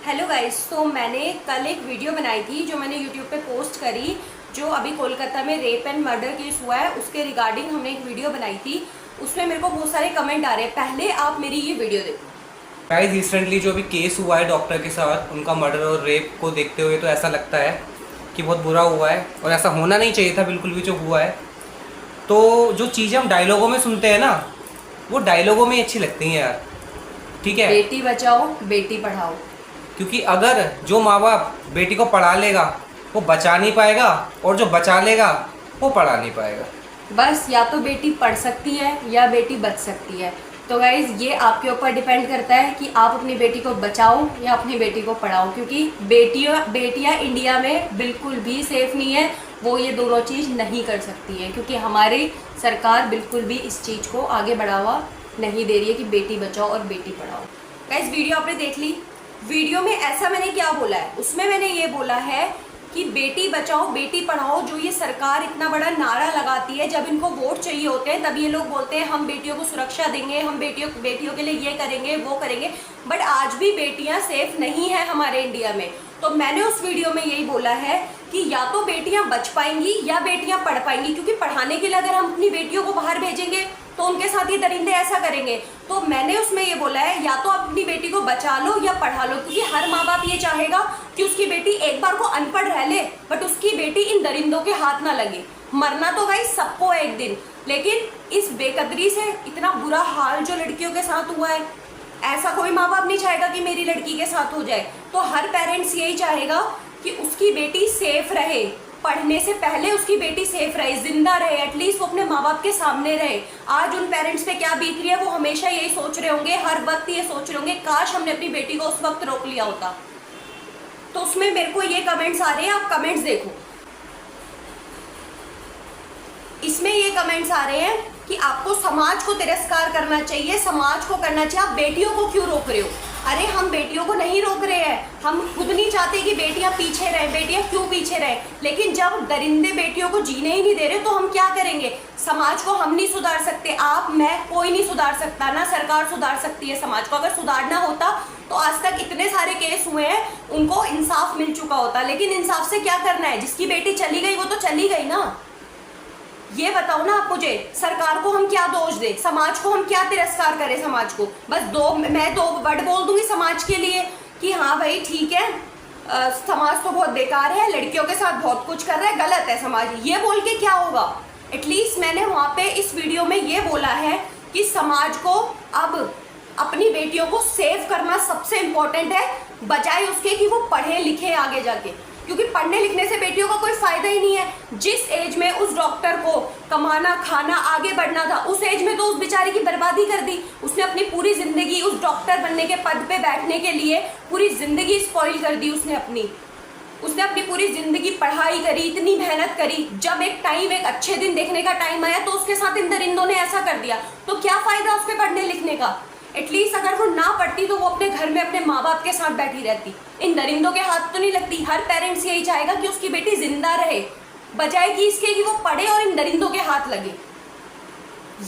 Hello guys, तो मैंने कल एक वीडियो बनाई थी जो मैंने यूट्यूब पे पोस्ट करी, जो अभी कोलकाता में रेप एंड मर्डर केस हुआ है उसके रिगार्डिंग हमने एक वीडियो बनाई थी। उसमें मेरे को बहुत सारे कमेंट आ रहे हैं। पहले आप मेरी ये वीडियो देखो। गाइस, रिसेंटली जो अभी केस हुआ है डॉक्टर के साथ, उनका मर्डर और रेप को देखते हुए तो ऐसा लगता है कि बहुत बुरा हुआ है और ऐसा होना नहीं चाहिए था बिल्कुल भी जो हुआ है। तो जो चीज़ें हम डायलॉगों में सुनते हैं ना, वो डायलॉगों में ही अच्छी लगती हैं यार। ठीक है, बेटी बचाओ बेटी पढ़ाओ। क्योंकि अगर जो माँ बाप बेटी को पढ़ा लेगा वो बचा नहीं पाएगा, और जो बचा लेगा वो पढ़ा नहीं पाएगा। बस या तो बेटी पढ़ सकती है या बेटी बच सकती है। तो गाइज ये आपके ऊपर डिपेंड करता है कि आप अपनी बेटी को बचाओ या अपनी बेटी को पढ़ाओ, क्योंकि बेटियां इंडिया में बिल्कुल भी सेफ नहीं है। वो ये दोनों चीज़ नहीं कर सकती है, क्योंकि हमारी सरकार बिल्कुल भी इस चीज़ को आगे बढ़ावा नहीं दे रही है कि बेटी बचाओ और बेटी पढ़ाओ। गाइज वीडियो आपने देख ली। वीडियो में ऐसा मैंने क्या बोला है, उसमें मैंने ये बोला है कि बेटी बचाओ बेटी पढ़ाओ जो ये सरकार इतना बड़ा नारा लगाती है, जब इनको वोट चाहिए होते हैं तब ये लोग बोलते हैं हम बेटियों को सुरक्षा देंगे, हम बेटियों के लिए ये करेंगे वो करेंगे। बट आज भी बेटियां सेफ नहीं है हमारे इंडिया में। तो मैंने उस वीडियो में यही बोला है कि या तो बेटियां बच पाएंगी या बेटियां पढ़ पाएंगी, क्योंकि पढ़ाने के लिए अगर हम अपनी बेटियों को बाहर भेजेंगे तो उनके साथ ये दरिंदे ऐसा करेंगे। तो मैंने उसमें ये बोला है या तो अपनी बेटी को बचा लो या पढ़ा लो, क्योंकि हर माँ बाप ये चाहेगा कि उसकी बेटी एक बार को अनपढ़ रह ले बट उसकी बेटी इन दरिंदों के हाथ ना लगे। मरना तो भाई सबको है एक दिन, लेकिन इस बेकदरी से इतना बुरा हाल जो लड़कियों के साथ हुआ है, ऐसा कोई माँ बाप नहीं चाहेगा कि मेरी लड़की के साथ हो जाए। तो हर पेरेंट्स यही चाहेगा कि उसकी बेटी सेफ रहे, पढ़ने से पहले उसकी बेटी सेफ रहे, जिंदा रहे, एटलीस्ट वो अपने माँ बाप के सामने रहे। आज उन पेरेंट्स पे क्या बीत रही है, वो हमेशा यही सोच रहे होंगे, हर वक्त ये सोच रहे होंगे काश हमने अपनी बेटी को उस वक्त रोक लिया होता। तो उसमें मेरे को ये कमेंट्स आ रहे हैं, आप कमेंट्स देखो। इसमें ये कमेंट्स आ रहे हैं कि आपको समाज को तिरस्कार करना चाहिए, समाज को करना चाहिए, आप बेटियों को क्यों रोक रहे हो। अरे हम बेटियों को नहीं रोक रहे हैं, हम खुद नहीं चाहते कि बेटियां पीछे रहें। बेटियां क्यों पीछे रहें, लेकिन जब दरिंदे बेटियों को जीने ही नहीं दे रहे तो हम क्या करेंगे। समाज को हम नहीं सुधार सकते, आप मैं कोई नहीं सुधार सकता, ना सरकार सुधार सकती है समाज को। अगर सुधारना होता तो आज तक इतने सारे केस हुए हैं, उनको इंसाफ मिल चुका होता। लेकिन इंसाफ से क्या करना है, जिसकी बेटी चली गई वो तो चली गई ना। ये बताओ ना आप मुझे, सरकार को हम क्या दोष दे, समाज को हम क्या तिरस्कार करें। समाज को बस मैं दो वर्ड बोल दूंगी समाज के लिए कि हाँ भाई ठीक है, समाज तो बहुत बेकार है, लड़कियों के साथ बहुत कुछ कर रहा है, गलत है समाज, ये बोल के क्या होगा। एटलीस्ट मैंने वहाँ पे इस वीडियो में ये बोला है कि समाज को अब अपनी बेटियों को सेव करना सबसे इम्पोर्टेंट है, बजाय उसके कि वो पढ़े लिखे आगे जाके, क्योंकि पढ़ने लिखने से बेटियों का कोई फायदा ही नहीं है। जिस एज में उस डॉक्टर को कमाना खाना आगे बढ़ना था, उस एज में तो उस बेचारी की बर्बादी कर दी। उसने अपनी पूरी जिंदगी उस डॉक्टर बनने के पद पे बैठने के लिए पूरी जिंदगी स्पॉइल कर दी। उसने अपनी पूरी जिंदगी पढ़ाई करी, इतनी मेहनत करी, जब एक टाइम एक अच्छे दिन देखने का टाइम आया तो उसके साथ इन दरिंदों ने ऐसा कर दिया। तो क्या फायदा उसके पढ़ने लिखने का। एटलीस्ट अगर वो ना पढ़ती तो वो अपने घर में अपने माँ बाप के साथ बैठी रहती, इन दरिंदों के हाथ तो नहीं लगती। हर पेरेंट्स यही चाहेगा कि उसकी बेटी जिंदा रहे, बजाय कि इसके कि वो पढ़े और इन दरिंदों के हाथ लगे।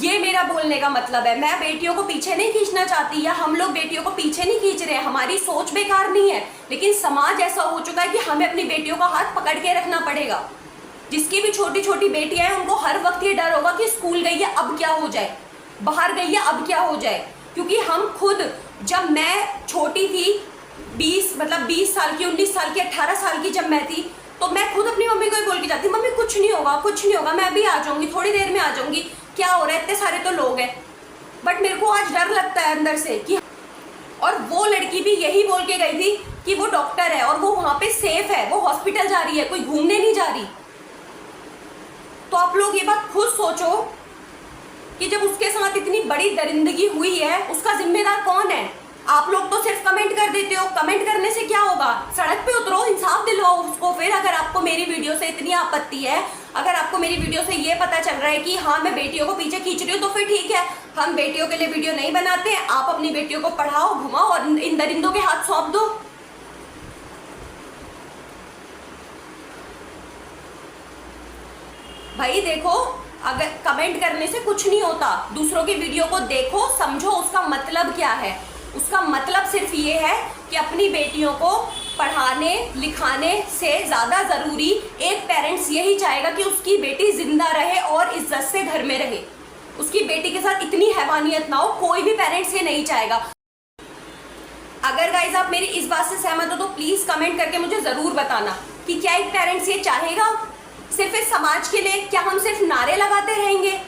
ये मेरा बोलने का मतलब है। मैं बेटियों को पीछे नहीं खींचना चाहती, या हम लोग बेटियों को पीछे नहीं खींच रहे हैं, हमारी सोच बेकार नहीं है, लेकिन समाज ऐसा हो चुका है कि हमें अपनी बेटियों का हाथ पकड़ के रखना पड़ेगा। जिसकी भी छोटी छोटी बेटियां हैं उनको हर वक्त ये डर होगा कि स्कूल गई है अब क्या हो जाए, बाहर गई है अब क्या हो जाए। क्योंकि हम खुद, जब मैं छोटी थी 20 साल की, 19 साल की, 18 साल की जब मैं थी, तो मैं खुद अपनी मम्मी को ही बोल के जाती, मम्मी कुछ नहीं होगा, मैं अभी आ जाऊंगी, थोड़ी देर में आ जाऊंगी, क्या हो रहा है, इतने सारे तो लोग हैं। बट मेरे को आज डर लगता है अंदर से कि, और वो लड़की भी यही बोल के गई थी कि वो डॉक्टर है और वो वहां पे सेफ है, वो हॉस्पिटल जा रही है, कोई घूमने नहीं जा रही। तो आप लोग ये बात खुद सोचो कि जब उसके साथ इतनी बड़ी दरिंदगी हुई है, उसका जिम्मेदार कौन है। आप लोग तो सिर्फ कमेंट कर देते हो, कमेंट करने से क्या होगा, सड़क पे उतरो, इंसाफ दिलवाओ उसको। फिर अगर आपको मेरी वीडियो से इतनी आपत्ति है, अगर आपको मेरी वीडियो से ये पता चल रहा है कि हाँ मैं बेटियों को पीछे खींच रही हूँ, तो फिर ठीक है, हम बेटियों के लिए वीडियो नहीं बनाते, आप अपनी बेटियों को पढ़ाओ घुमाओ और इन दरिंदों के हाथ सौंप दो। भाई देखो, अगर कमेंट करने से कुछ नहीं होता, दूसरों की वीडियो को देखो, समझो उसका मतलब क्या है। उसका मतलब सिर्फ ये है कि अपनी बेटियों को पढ़ाने लिखाने से ज़्यादा ज़रूरी एक पेरेंट्स यही चाहेगा कि उसकी बेटी जिंदा रहे और इज्जत से घर में रहे, उसकी बेटी के साथ इतनी हैवानियत ना हो। कोई भी पेरेंट्स ये नहीं चाहेगा। अगर गाइज आप मेरी इस बात से सहमत हो तो प्लीज कमेंट करके मुझे जरूर बताना कि क्या एक पेरेंट्स ये चाहेगा सिर्फ इस समाज के लिए? क्या हम सिर्फ नारे लगाते रहेंगे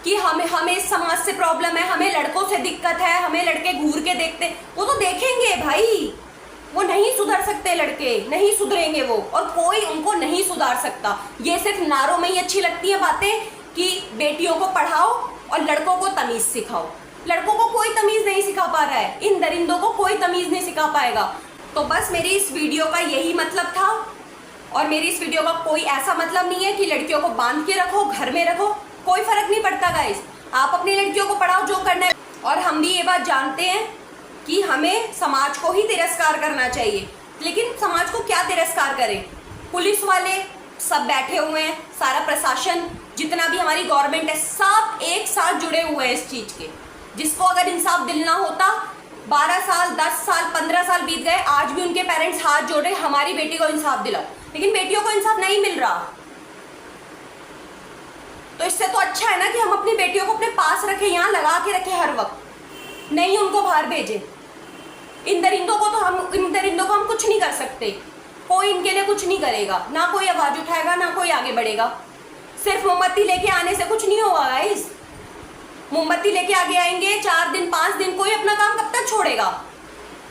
कि हमें इस समाज से प्रॉब्लम है, हमें लड़कों से दिक्कत है, हमें लड़के घूर के देखते? वो तो देखेंगे भाई, वो नहीं सुधर सकते, लड़के नहीं सुधरेंगे वो, और कोई उनको नहीं सुधार सकता। ये सिर्फ नारों में ही अच्छी लगती है बातें कि बेटियों को पढ़ाओ और लड़कों को तमीज सिखाओ। लड़कों को कोई तमीज नहीं सिखा पा रहा है, इन दरिंदों को कोई तमीज नहीं सिखा पाएगा। तो बस मेरी इस वीडियो का यही मतलब था, और मेरी इस वीडियो का कोई ऐसा मतलब नहीं है कि लड़कियों को बांध के रखो, घर में रखो, कोई फर्क नहीं पड़ता गाइस। आप अपनी लड़कियों को पढ़ाओ जो करना है। और हम भी ये बात जानते हैं कि हमें समाज को ही तिरस्कार करना चाहिए, लेकिन समाज को क्या तिरस्कार करें? पुलिस वाले सब बैठे हुए हैं, सारा प्रशासन, जितना भी हमारी गवर्नमेंट है, सब एक साथ जुड़े हुए हैं इस चीज के। जिसको अगर इंसाफ दिलना होता, 12 साल 10 साल 15 साल बीत गए, आज भी उनके पेरेंट्स हाथ जोड़े हमारी बेटी को इंसाफ दिलाओ, लेकिन बेटियों को इंसाफ नहीं मिल रहा। तो इससे तो अच्छा है ना कि हम अपनी बेटियों को अपने पास रखें, यहाँ लगा के रखें हर वक्त, नहीं उनको बाहर भेजें। इन दरिंदों को हम कुछ नहीं कर सकते, कोई इनके लिए कुछ नहीं करेगा, ना कोई आवाज उठाएगा, ना कोई आगे बढ़ेगा। सिर्फ मोमबत्ती लेके आने से कुछ नहीं होगा गाइस। मोमबत्ती लेके आगे आएंगे 4 दिन 5 दिन, कोई अपना काम कब तक छोड़ेगा?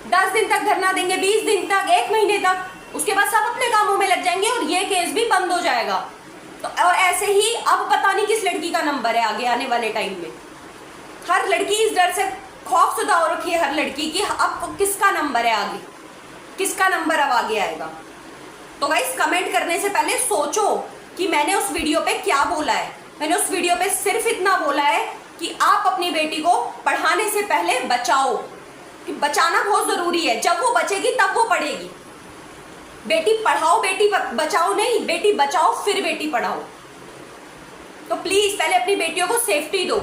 10 दिन तक धरना देंगे, 20 दिन तक, 1 महीने तक, उसके बाद सब अपने कामों में लग जाएंगे और ये केस भी बंद हो जाएगा। तो और ऐसे ही अब पता नहीं किस लड़की का नंबर है आगे आने वाले टाइम में। हर लड़की इस डर से खौफसदा हो रखी है, हर लड़की की, अब किसका नंबर है आगे, किसका नंबर अब आगे आएगा। तो गाइस कमेंट करने से पहले सोचो कि मैंने उस वीडियो पे क्या बोला है। मैंने उस वीडियो पे सिर्फ इतना बोला है कि आप अपनी बेटी को पढ़ाने से पहले बचाओ, कि बचाना बहुत जरूरी है। जब वो बचेगी तब वो पढ़ेगी। बेटी पढ़ाओ, बेटी बचाओ नहीं, बेटी बचाओ फिर बेटी पढ़ाओ। तो प्लीज पहले अपनी बेटियों को सेफ्टी दो।